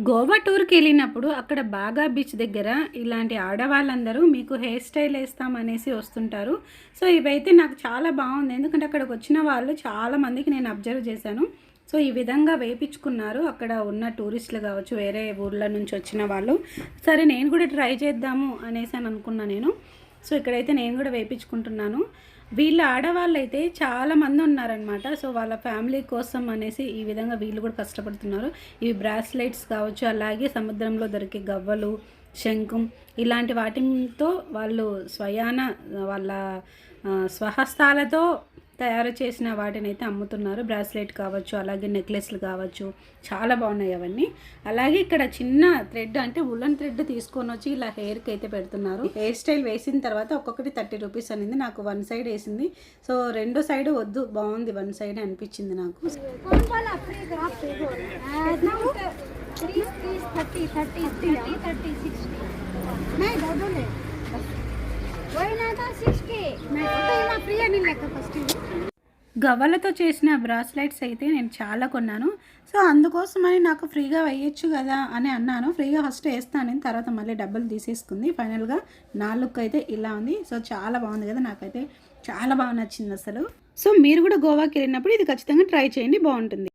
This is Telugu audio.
గోవా టూర్కి వెళ్ళినప్పుడు అక్కడ బాగా బీచ్ దగ్గర ఇలాంటి ఆడవాళ్ళందరూ మీకు హెయిర్ స్టైల్ వేస్తామనేసి వస్తుంటారు. సో ఇవైతే నాకు చాలా బాగుంది, ఎందుకంటే అక్కడికి వచ్చిన వాళ్ళు చాలామందికి నేను అబ్జర్వ్ చేశాను. సో ఈ విధంగా వేయించుకున్నారు అక్కడ ఉన్న టూరిస్టులు కావచ్చు, వేరే ఊర్ల నుంచి వచ్చిన వాళ్ళు. సరే నేను కూడా ట్రై చేద్దాము అనేసి అని అనుకున్నాను నేను. సో ఇక్కడైతే నేను కూడా వేయించుకుంటున్నాను. వీళ్ళ ఆడవాళ్ళు అయితే చాలామంది ఉన్నారనమాట. సో వాళ్ళ ఫ్యామిలీ కోసం అనేసి ఈ విధంగా వీళ్ళు కూడా కష్టపడుతున్నారు. ఇవి బ్రాస్లెట్స్ కావచ్చు, అలాగే సముద్రంలో దొరికే గవ్వలు, శంఖం ఇలాంటి వాటితో వాళ్ళు స్వయాన వాళ్ళ స్వహస్తాలతో తయారు చేసిన వాటిని అయితే అమ్ముతున్నారు. బ్రాస్లెట్ కావచ్చు, అలాగే నెక్లెస్లు కావచ్చు, చాలా బాగున్నాయి అవన్నీ. అలాగే ఇక్కడ చిన్న థ్రెడ్ అంటే ఉలన్ థ్రెడ్ తీసుకొని వచ్చి ఇలా హెయిర్కి అయితే పెడుతున్నారు. హెయిర్ స్టైల్ వేసిన తర్వాత ఒక్కొక్కటి 30 రూపీస్ అనేది. నాకు వన్ సైడ్ వేసింది, సో రెండో సైడ్ వద్దు, బాగుంది వన్ సైడ్ అనిపించింది నాకు. గవ్వలతో చేసిన బ్రాస్లెట్స్ అయితే నేను చాలా కొన్నాను. సో అందుకోసమని నాకు ఫ్రీగా వేయచ్చు కదా అని అన్నాను. ఫ్రీగా ఫస్ట్ వేస్తాను, తర్వాత మళ్ళీ డబ్బులు తీసేసుకుంది. ఫైనల్గా నా లుక్ అయితే ఇలా ఉంది. సో చాలా బాగుంది కదా, నాకైతే చాలా బాగా నచ్చింది అసలు. సో మీరు కూడా గోవాకి వెళ్ళినప్పుడు ఇది ఖచ్చితంగా ట్రై చేయండి, బాగుంటుంది.